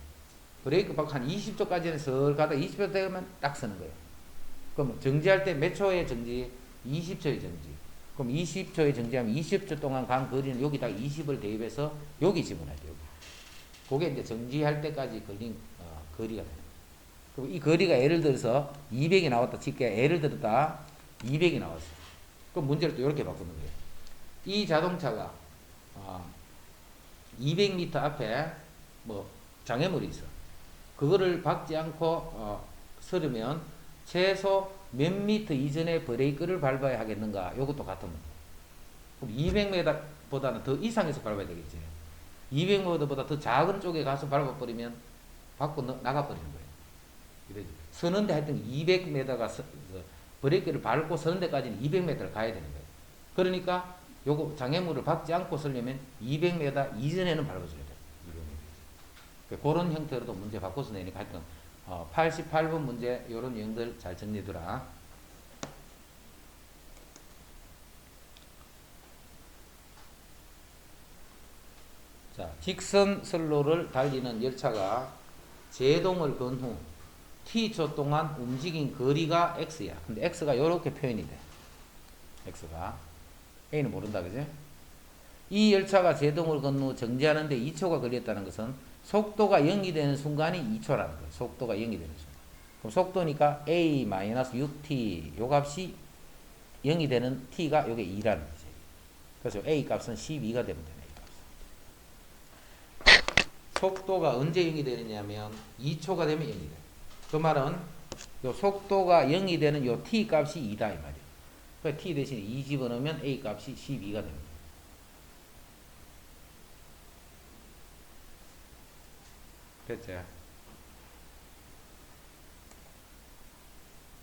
브레이크 밟고 한 20초까지는 설 가다 20초 되면 딱 서는 거예요. 그럼 정지할 때 몇 초에 정지? 20초에 정지. 그럼 20초에 정지하면 20초 동안 간 거리는 여기다 20을 대입해서 여기 집어넣어야 돼요. 그게 이제 정지할 때까지 걸린 거리가 돼요. 그럼 이 거리가 예를 들어서 200이 나왔다 칠게. 예를 들었다 200이 나왔어. 그럼 문제를 또 이렇게 바꾸는 거예요. 이 자동차가 200m 앞에 장애물이 있어. 그거를 박지 않고 서르면 최소 몇 미터 이전에 브레이크를 밟아야 하겠는가? 이것도 같은 문제. 그럼 200m보다는 더 이상해서 밟아야 되겠지. 200m보다 더 작은 쪽에 가서 밟아버리면 밖으로 나가버리는 거예요. 서는데 하여튼 200m가 브레이크를 밟고 서는 데까지는 200m를 가야 되는 거예요. 그러니까 요거 장애물을 박지 않고 서려면 200m 이전에는 밟아줘야 돼요. 200m. 그런 형태로도 문제 바꿔서 내니까 하여튼 88번 문제 요런 내용들 잘 정리해두라. 자, 직선 선로를 달리는 열차가 제동을 건 후 t초 동안 움직인 거리가 x야. 근데 x가 요렇게 표현이 돼. x가 a는 모른다, 그지? 이 열차가 제동을 건너 정지하는데 2초가 걸렸다는 것은 속도가 0이 되는 순간이 2초라는 거예요. 속도가 0이 되는 순간. 그럼 속도니까 a-ut 요 값이 0이 되는 t가 요게 2라는 거죠. 그래서 a 값은 12가 되면 되네. 속도가 언제 0이 되느냐면 2초가 되면 0이 돼. 그 말은 요 속도가 0이 되는 요 t 값이 2다 이 말이에요. 그러니까 t 대신에 2 집어넣으면 a 값이 12가 됩니다. 됐죠?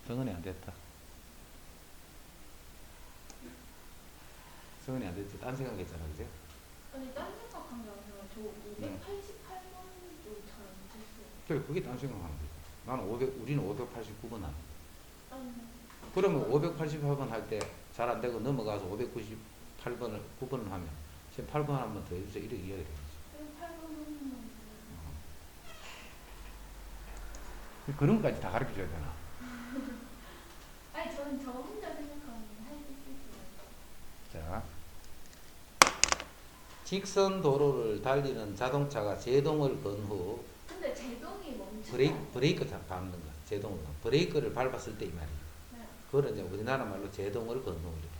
성은이 안 됐다. 성은이 안 됐지? 딴 생각했잖아, 그죠? 아니 딴 생각한 게 아니라 저 588번도 잘 못했어요. 그래, 그게 딴 생각하는 거지. 나는 우리는 589번 하는. 딴 그러면 588번 할 때 잘 안 되고 넘어가서 598번을 9번을 하면 지금 8번 한 번 더 해주세요. 이렇게 이야기 되는 거지. 8번은 그런 것까지 다 가르쳐 줘야 되나? 아니 저는 저 혼자 생각하면 할 수 있어요. 자, 직선 도로를 달리는 자동차가 제동을 건 후 근데 제동이 멈추면 브레이크 밟는 거. 제동을 브레이크를 밟았을 때 이 말이에요. 네. 그걸 이제 우리나라 말로 제동을 건 후 이렇게.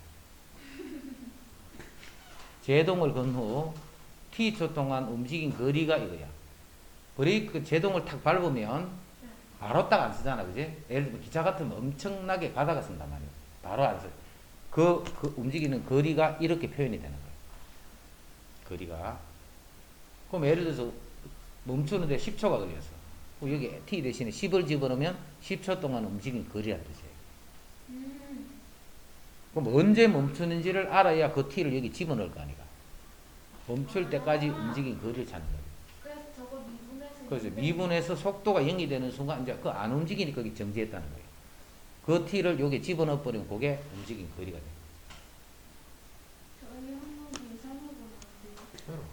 제동을 건 후 t초 동안 움직인 거리가 이거야. 브레이크 제동을 탁 밟으면 바로 딱 안 쓰잖아, 그지? 예를 들면 기차 같으면 엄청나게 가다가 쓴단 말이야. 바로 안 써. 그 움직이는 거리가 이렇게 표현이 되는 거예요. 거리가. 그럼 예를 들어서 멈추는데 10초가 걸렸어. 그럼 여기 t 대신에 10을 집어넣으면 10초 동안 움직인 거리란 뜻이에요. 그럼 언제 멈추는지를 알아야 그 t를 여기 집어넣을 거 아니까. 멈출 때까지 움직인 거리를 찾는 거예요. 그래서 저거 미분해서 그래서 미분해서 속도가 0이 되는 순간 이제 그 안 움직이니까 거기 정지했다는 거예요. 그 t를 여기 집어넣어 버리면 그게 움직인 거리가 돼요. 저희 한번 계산해보면 안 돼요?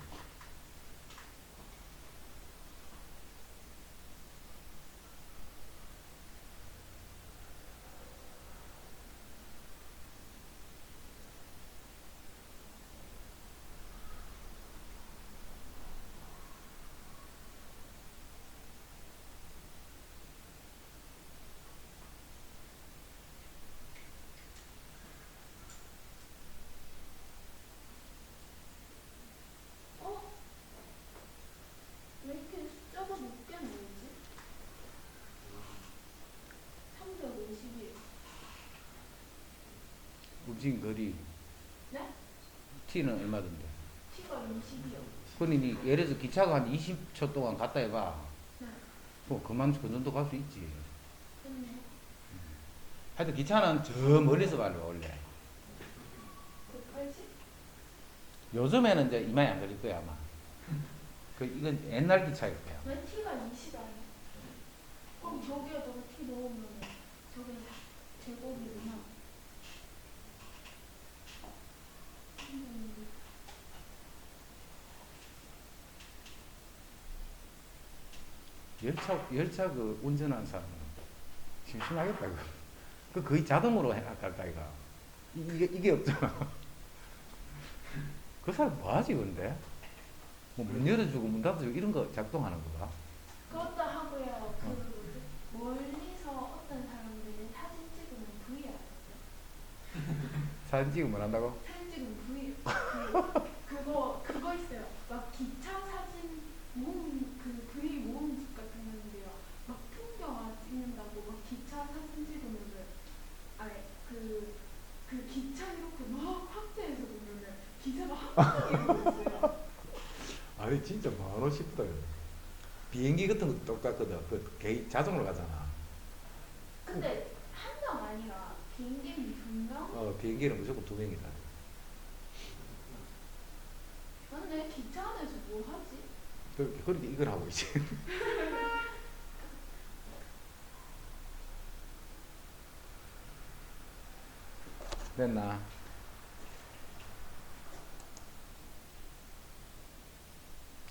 어? 왜 이렇게 숫자가 높게 나오지? 350이에요. 움직인 거리 네? t는 얼마던데? T가 20이요. 그러니 예를 들어서 기차가 한 20초 동안 갔다 해봐. 네. 그만 그 정도 갈 수 있지. 그렇네요. 하여튼 기차는 저 멀리서 가려 원래. 180? 요즘에는 이제 이만이 안 걸릴 거야 아마. 이건 옛날 기차일 거야. 왜 T가 20 아니야? 그럼 저기에다가 T 넣으면 저게 제곱이구나. 열차 그 운전하는 사람은 심심하겠다 이거. 그 거의 자동으로 할까 이가. 이게 없잖아. 그 사람 뭐 하지 근데? 뭐 문 열어주고 문 닫아주고 이런 거 작동하는 거가? 그것도 하고요. 그 뭐지? 멀리서 어떤 사람들이 사진 찍으면 V 알았어요? 사진 찍으면 한다고? 사진 찍으면 V. 그거 있어요. 막 기차 사진 그 V 모음집 같은 건데요. 막 풍경 찍는다고 막 기차 사진 찍으면은 아니 그 기차 이렇게 막 확대해서 보면은 기차가 한 방에 이러고 있어요. 아니 진짜 많어 싶다. 비행기 같은 것도 똑같거든. 자동으로 가잖아. 근데 한 명 아니라 비행기는 두 명? 비행기는 무조건 두 명이다. 근데 기차 안에서 뭐 하지? 그렇게 이걸 하고 있지. 됐나?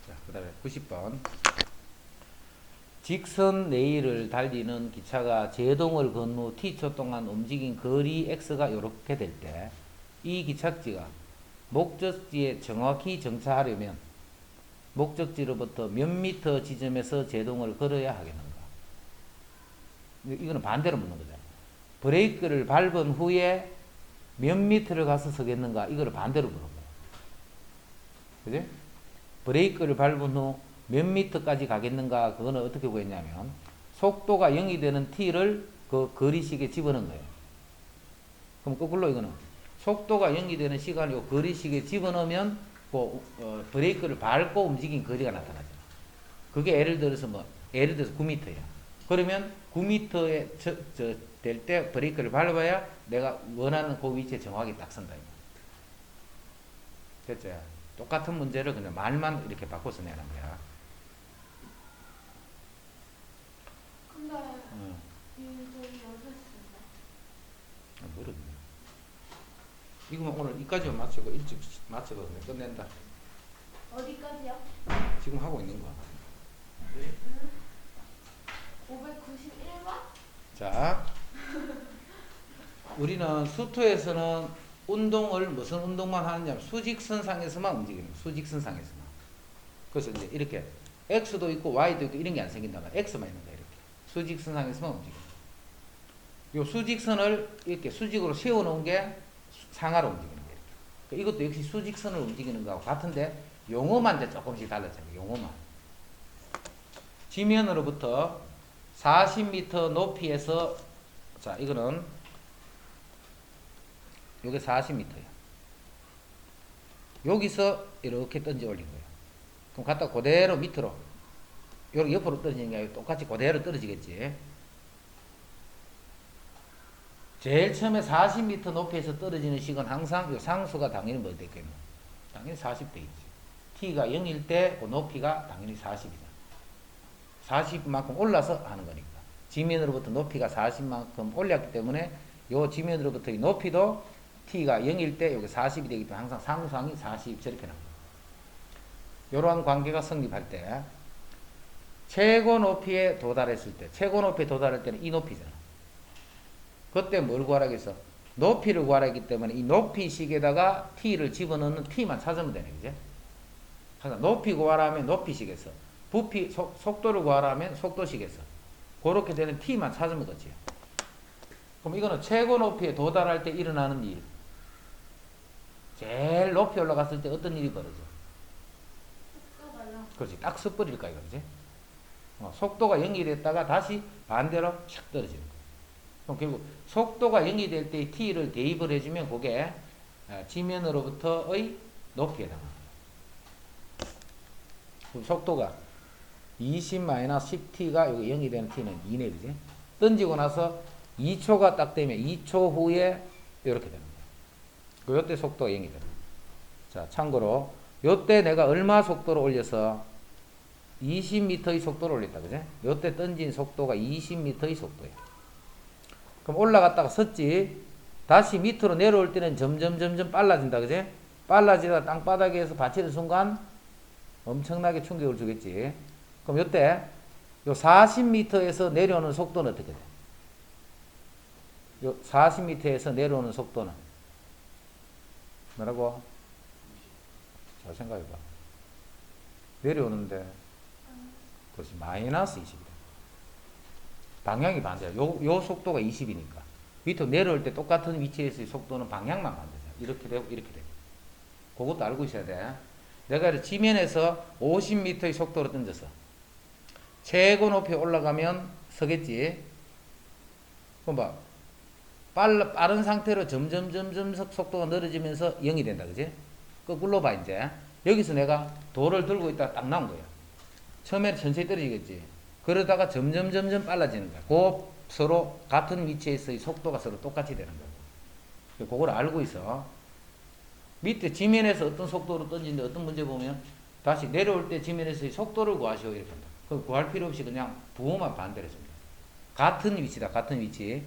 자, 그 다음에 90번. 직선 내의를 달리는 기차가 제동을 건 후 t초 동안 움직인 거리 x가 이렇게 될 때 이 기착지가 목적지에 정확히 정차하려면 목적지로부터 몇 미터 지점에서 제동을 걸어야 하겠는가? 이거는 반대로 묻는 거잖아요. 브레이크를 밟은 후에 몇 미터를 가서 서겠는가? 이거를 반대로 물은 거예요. 그지? 브레이크를 밟은 후 몇 미터까지 가겠는가? 그거는 어떻게 구했냐면 속도가 0이 되는 t를 그 거리식에 집어넣은 거예요. 그럼 거꾸로 이거는 속도가 0이 되는 시간을 요 거리식에 집어넣으면 브레이크를 밟고 움직인 거리가 나타나죠. 그게 예를 들어서 9m야. 그러면 9m에 될 때 브레이크를 밟아야 내가 원하는 그 위치에 정확히 딱 선다. 됐죠? 똑같은 문제를 그냥 말만 이렇게 바꿔서 내는 거야. 근데 저희 6시인데. 모르겠네. 이거만 오늘 이까지만 맞추고 일찍 맞춰서 끝낸다. 어디까지요? 지금 하고 있는 거. 591번? 자, 우리는 수토에서는 운동을 무슨 운동만 하느냐? 수직선상에서만 움직이는 거야. 수직선상에서만. 그래서 이제 이렇게 X도 있고 Y도 있고 이런 게 안 생긴다면 X만 있는 거야. 이렇게 수직선상에서만 움직이는 거야. 요 수직선을 이렇게 수직으로 세워놓은 게 상하로 움직이는 거야. 이렇게. 이것도 역시 수직선을 움직이는 거하고 같은데 용어만 이제 조금씩 달라져요. 용어만. 지면으로부터 40m 높이에서 자 이거는 요게 40m야. 여기서 이렇게 던져 올린 거예요. 그럼 갖다 그대로 밑으로 여기 옆으로 떨어지는 게 아니고 똑같이 그대로 떨어지겠지. 제일 처음에 40m 높이에서 떨어지는 식은 항상 요 상수가 당연히 뭐 됐겠노? 당연히 40대 있지. t가 0일 때 그 높이가 당연히 40이다. 40만큼 올라서 하는 거니까. 지면으로부터 높이가 40만큼 올렸기 때문에 요 지면으로부터의 높이도 t가 0일 때 여기 40이 되기 때문에 항상 상수항이 40 저렇게 나옵니다. 이러한 관계가 성립할 때 최고 높이에 도달했을 때 최고 높이에 도달할 때는 이 높이잖아. 그때 뭘 구하라겠어? 높이를 구하라기 때문에 이 높이식에다가 t를 집어넣는 t만 찾으면 되네. 그제? 항상 높이 구하라면 높이식에서 부피 속도를 구하라면 속도식에서 그렇게 되는 t만 찾으면 되지. 그럼 이거는 최고 높이에 도달할 때 일어나는 일. 제일 높이 올라갔을 때 어떤 일이 벌어져? 속도가요. 그렇지. 딱 습버릴까 이거지. 속도가 0이 됐다가 다시 반대로 샥 떨어지는 거야. 그럼 결국 속도가 0이 될 때 t를 대입을 해주면 그게 지면으로부터의 높이에 해당합니다. 그럼 속도가 20-10t가 여기 0이 되는 t는 2네, 그지? 던지고 나서 2초가 딱 되면 2초 후에 이렇게 되는 거야. 요때 속도가 0이 되는 거야. 자, 참고로 요때 내가 얼마 속도로 올려서 20m의 속도를 올렸다, 그지? 요때 던진 속도가 20m의 속도야. 그럼 올라갔다가 섰지. 다시 밑으로 내려올 때는 점점 빨라진다, 그지? 빨라지다가 땅바닥에서 받치는 순간 엄청나게 충격을 주겠지. 그럼 요때 요 40m에서 내려오는 속도는 어떻게 돼? 요 40m에서 내려오는 속도는 뭐라고? 잘 생각해봐. 내려오는데 그렇지 마이너스 20이다. 방향이 반대야. 요 속도가 20이니까 밑으로 내려올 때 똑같은 위치에서의 속도는 방향만 반대잖아. 이렇게 되고 이렇게 되고. 그것도 알고 있어야 돼. 내가 지면에서 50m의 속도로 던졌어. 최고 높이 올라가면 서겠지. 그럼 봐. 빠른 상태로 점점 속도가 늘어지면서 0이 된다. 그지? 거꾸로 봐, 이제. 여기서 내가 돌을 들고 있다가 딱 나온 거야. 처음에 천천히 떨어지겠지. 그러다가 점점 빨라지는 거야. 그 서로 같은 위치에서의 속도가 서로 똑같이 되는 거고. 그걸 알고 있어. 밑에 지면에서 어떤 속도로 던지는데 어떤 문제 보면 다시 내려올 때 지면에서의 속도를 구하시오 이렇게 한다. 그걸 구할 필요 없이 그냥 부호만 반대로 해줍니다. 같은 위치다. 같은 위치.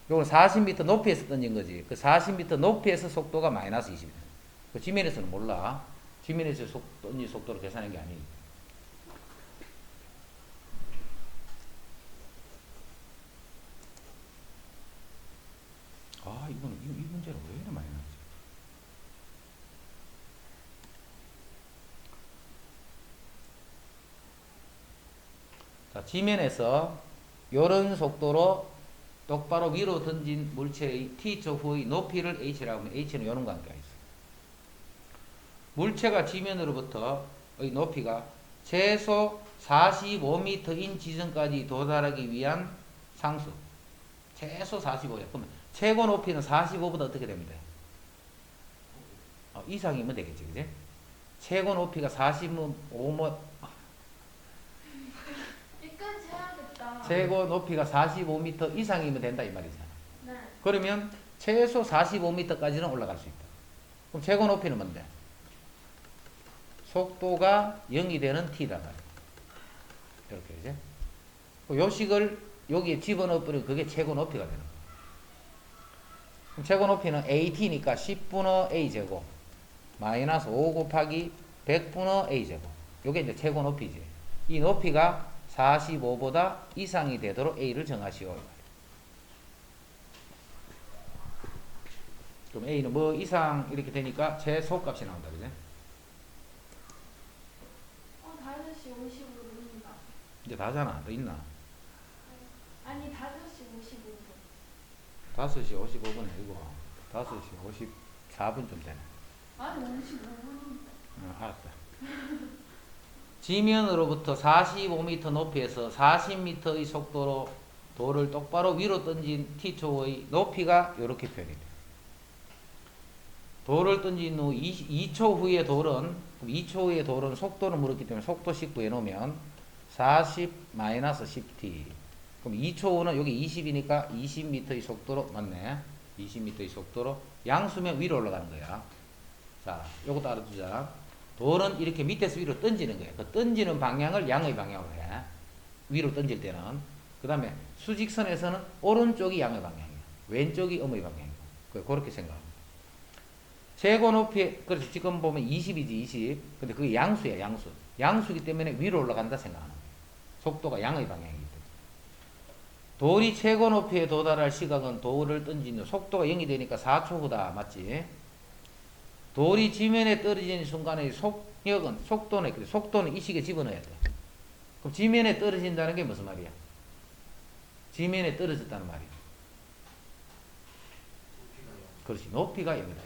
요건 40m 높이에서 던진 거지. 그 40m 높이에서 속도가 마이너스 20이다. 그 지면에서는 몰라. 지면에서 던진 속도로 계산하는 게 아니니까. 아, 이 문제는 왜 이렇게 많이 나왔지? 지면에서 요런 속도로 똑바로 위로 던진 물체의 t초 후의 높이를 h라고 하면 h는 요런 관계가 있어요. 물체가 지면으로부터의 높이가 최소 45m인 지점까지 도달하기 위한 상수. 최소 45야. 그러면 최고 높이는 45보다 어떻게 됩니다? 이상이면 되겠지, 그지? 최고 높이가 45m, 여기까지 해야겠다. 최고 높이가 45m 이상이면 된다 이 말이잖아. 네. 그러면 최소 45m까지는 올라갈 수 있다. 그럼 최고 높이는 뭔데? 속도가 0이 되는 t다 말이야. 이렇게 이제 요식을 여기에 집어넣어버리면 그게 최고 높이가 되는 거야. 그럼 최고 높이는 at니까 10분의 a제곱 마이너스 5 곱하기 100분의 a제곱. 요게 이제 최고 높이지. 이 높이가 45보다 이상이 되도록 a를 정하시오. 그럼 a는 뭐 이상 이렇게 되니까 최소값이 나온다, 그지? 5시 55분입니다. 이제 다잖아. 더 있나? 아니 5시 55분. 5시 55분 아니고 5시 54분쯤 되네. 아니 55분입니다. 알았다. 지면으로부터 45m 높이에서 40m의 속도로 돌을 똑바로 위로 던진 t초의 높이가 이렇게 표현이 돼요. 돌을 던진 후 2초 후의 돌은, 2초 후의 돌은 속도를 물었기 때문에 속도식 구해놓으면 40-10t. 그럼 2초 후는 여기 20이니까 20m의 속도로, 맞네. 20m의 속도로 양수면 위로 올라가는 거야. 자, 요것도 알아두자. 돌은 이렇게 밑에서 위로 던지는 거야. 그 던지는 방향을 양의 방향으로 해. 위로 던질 때는. 그 다음에 수직선에서는 오른쪽이 양의 방향이야. 왼쪽이 음의 방향이야. 그렇게 생각합니다. 최고 높이, 그래서 지금 보면 20이지, 20. 근데 그게 양수야, 양수. 양수기 때문에 위로 올라간다 생각하는 거야. 속도가 양의 방향이기 때문에. 돌이 최고 높이에 도달할 시각은 돌을 던지는 속도가 0이 되니까 4초 후다. 맞지? 돌이 지면에 떨어지는 순간의 속도는 이 시기에 집어넣어야 돼. 그럼 지면에 떨어진다는 게 무슨 말이야? 지면에 떨어졌다는 말이야. 그렇지. 높이가 0이다.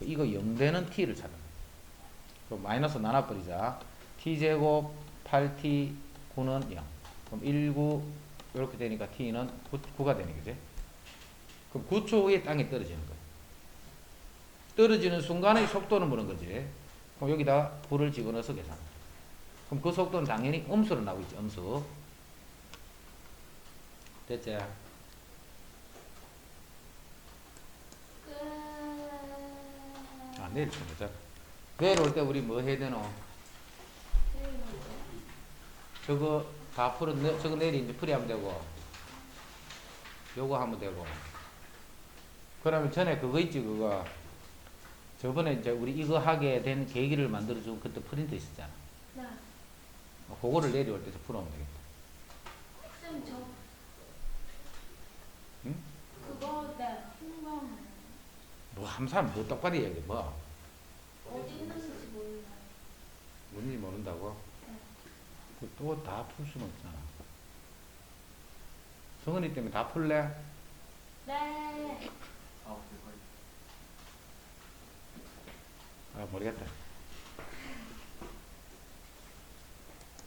이거 0되는 t를 찾아. 그럼 마이너스 나눠버리자. t제곱 8t 9는 0. 그럼 19 이렇게 되니까 t는 9가 되는 거지. 그럼 9초 후에 땅에 떨어지는 거야. 떨어지는 순간의 속도는 뭐는 거지. 그럼 여기다가 9를 집어넣어서 계산. 그럼 그 속도는 당연히 음수로 나오고 있지. 음수. 됐지? 내일 쳐보자. 내일 올 때 우리 뭐 해야 되노? 저거 다 풀어, 저거 내일 이제 풀이하면 되고, 요거 하면 되고. 그러면 전에 그거 있지, 그거. 저번에 이제 우리 이거 하게 된 계기를 만들어주고 그때 프린트 있었잖아. 네. 그거를 내일 올 때 풀어오면 되겠다. 쌤, 저 응? 그거 네. 풍경 뭐, 한 사람 뭐 똑바로 얘기해, 뭐. 어디 있는지 몰라요. 뭔지 모른다고? 네. 또 다 풀 수는 없잖아. 성은이 때문에 다 풀래? 네. 아, 모르겠다.